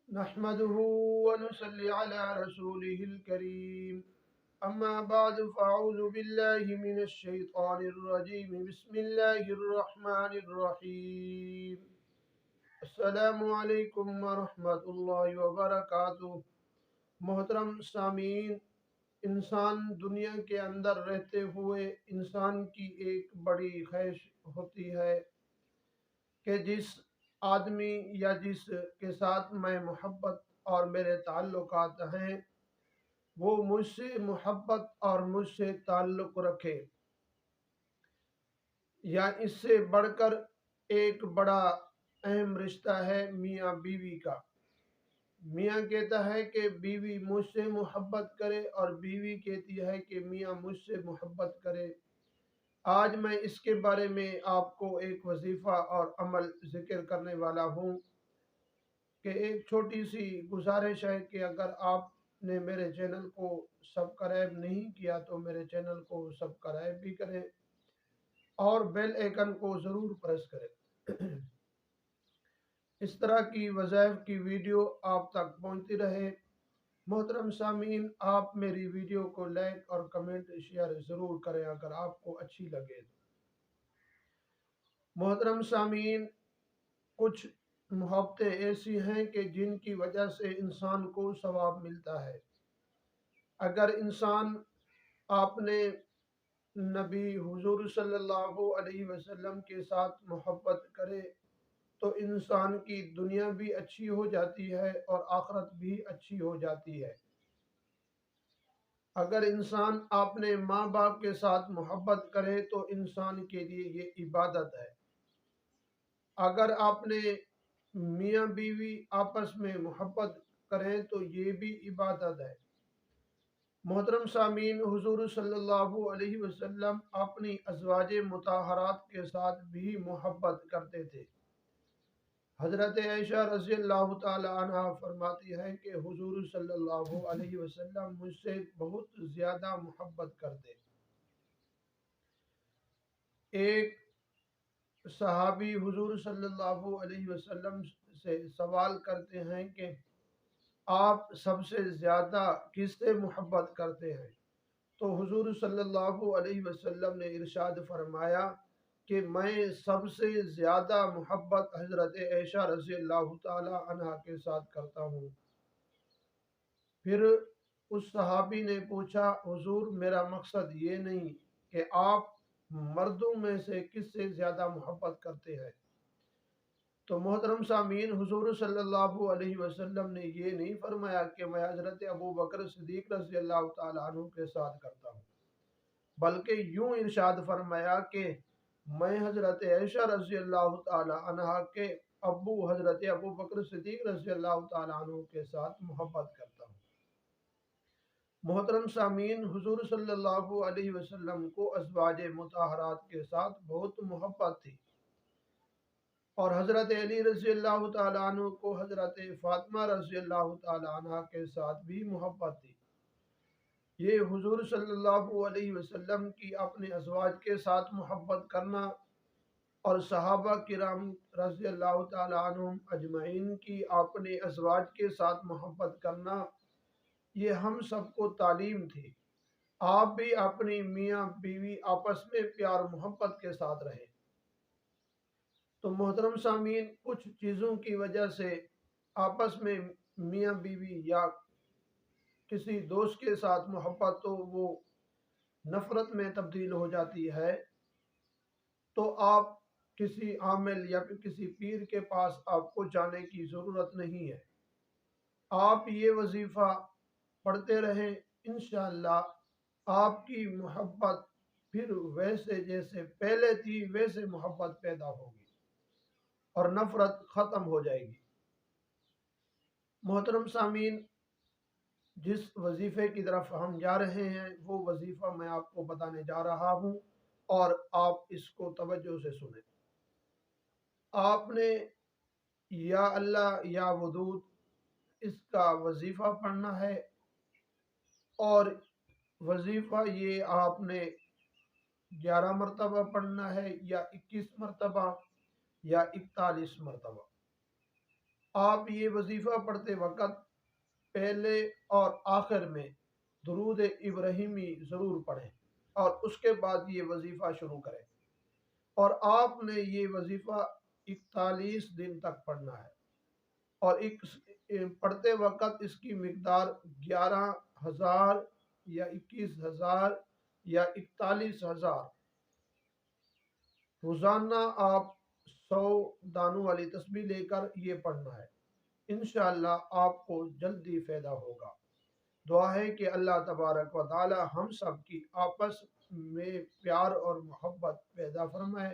نحمده ونصلي على رسوله الكريم. أما بعد فأعوذ بالله من الشيطان الرجيم. بسم الله الرحمن الرحيم. السلام علیکم ورحمۃ اللہ وبرکاتہ. محترم سامعین، انسان دنیا کے اندر رہتے ہوئے انسان کی ایک بڑی خواہش ہوتی ہے کہ جس آدمی یا جس کے ساتھ میں محبت اور میرے تعلقات ہیں وہ مجھ سے محبت اور مجھ سے تعلق رکھے، یا اس سے بڑھ کر ایک بڑا اہم رشتہ ہے میاں بیوی کا. میاں کہتا ہے کہ بیوی مجھ سے محبت کرے اور بیوی کہتی ہے کہ میاں مجھ سے محبت کرے. آج میں اس کے بارے میں آپ کو ایک وظیفہ اور عمل ذکر کرنے والا ہوں کہ ایک چھوٹی سی گزارش ہے کہ اگر آپ نے میرے چینل کو سبسکرائب نہیں کیا تو میرے چینل کو سبسکرائب بھی کریں اور بیل آئیکن کو ضرور پریس کریں. اس طرح کی وظائف کی ویڈیو آپ تک پہنچتی رہے. محترم سامعین، آپ میری ویڈیو کو لائک اور کمنٹ شیئر ضرور کریں اگر آپ کو اچھی لگے. محترم سامعین، کچھ محبتیں ایسی ہیں کہ جن کی وجہ سے انسان کو ثواب ملتا ہے. اگر انسان اپنے نبی حضور صلی اللہ علیہ وسلم کے ساتھ محبت کرے تو انسان کی دنیا بھی اچھی ہو جاتی ہے اور آخرت بھی اچھی ہو جاتی ہے. اگر انسان اپنے ماں باپ کے ساتھ محبت کرے تو انسان کے لیے یہ عبادت ہے. اگر اپنے میاں بیوی آپس میں محبت کریں تو یہ بھی عبادت ہے. محترم سامعین، حضور صلی اللہ علیہ وسلم اپنی ازواج مطہرات کے ساتھ بھی محبت کرتے تھے. حضرت عائشہ رضی اللہ تعالی عنہ فرماتی ہے کہ حضور صلی اللہ علیہ وسلم مجھ سے بہت زیادہ محبت کرتے. ایک صحابی حضور صلی اللہ علیہ وسلم سے سوال کرتے ہیں کہ آپ سب سے زیادہ کس سے محبت کرتے ہیں؟ تو حضور صلی اللہ علیہ وسلم نے ارشاد فرمایا کہ میں سب سے زیادہ محبت حضرت عائشہ رضی اللہ تعالی عنہ کے ساتھ کرتا ہوں. پھر اس صحابی نے پوچھا، حضور میرا مقصد یہ نہیں کہ آپ مردوں میں سے کس سے زیادہ محبت کرتے ہیں. تو محترم سامعین، حضور صلی اللہ علیہ وسلم نے یہ نہیں فرمایا کہ میں حضرت ابو بکر صدیق رضی اللہ تعالیٰ عنہ کے ساتھ کرتا ہوں، بلکہ یوں ارشاد فرمایا کہ میں حضرت عائشہ رضی اللہ تعالیٰ عنہ کے ابو حضرت ابو بکر صدیق رضی اللہ تعالیٰ عنہ کے ساتھ محبت کرتا ہوں. محترم سامعین، حضور صلی اللہ علیہ وسلم کو ازواج مطہرات کے ساتھ بہت محبت تھی، اور حضرت علی رضی اللہ تعالیٰ عنہ کو حضرت فاطمہ رضی اللہ تعالیٰ عنہ کے ساتھ بھی محبت تھی. یہ حضور صلی اللہ علیہ وسلم کی اپنے ازواج کے ساتھ محبت کرنا اور صحابہ کرام رضی اللہ تعالیٰ عنہم اجمعین کی اپنے ازواج کے ساتھ محبت کرنا، یہ ہم سب کو تعلیم تھی. آپ بھی اپنی میاں بیوی آپس میں پیار محبت کے ساتھ رہیں. تو محترم سامعین، کچھ چیزوں کی وجہ سے آپس میں میاں بیوی یا کسی دوست کے ساتھ محبت تو وہ نفرت میں تبدیل ہو جاتی ہے. تو آپ کسی عامل یا پھر کسی پیر کے پاس آپ کو جانے کی ضرورت نہیں ہے. آپ یہ وظیفہ پڑھتے رہیں، انشاءاللہ آپ کی محبت پھر ویسے جیسے پہلے تھی ویسے محبت پیدا ہوگی اور نفرت ختم ہو جائے گی. محترم سامعین، جس وظیفے کی طرف ہم جا رہے ہیں وہ وظیفہ میں آپ کو بتانے جا رہا ہوں اور آپ اس کو توجہ سے سنیں. آپ نے یا اللہ یا ودود اس کا وظیفہ پڑھنا ہے، اور وظیفہ یہ آپ نے 11 مرتبہ پڑھنا ہے یا 21 مرتبہ یا 41 مرتبہ. آپ یہ وظیفہ پڑھتے وقت پہلے اور آخر میں درود ابراہیمی ضرور پڑھیں اور اس کے بعد یہ وظیفہ شروع کریں، اور آپ نے یہ وظیفہ 41 دن تک پڑھنا ہے، اور پڑھتے وقت اس کی مقدار 11,000 یا 21,000 یا 41,000، روزانہ آپ 100 دانوں والی تسبیح لے کر یہ پڑھنا ہے، انشاءاللہ آپ کو جلدی فائدہ ہوگا۔ دعا ہے کہ اللہ تبارک و تعالی ہم سب کی آپس میں پیار اور محبت پیدا فرمائے،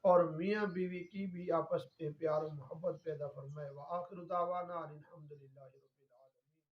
اور میاں بیوی کی بھی آپس میں پیار اور محبت پیدا فرمائے۔ وآخر دعوانا الحمدللہ۔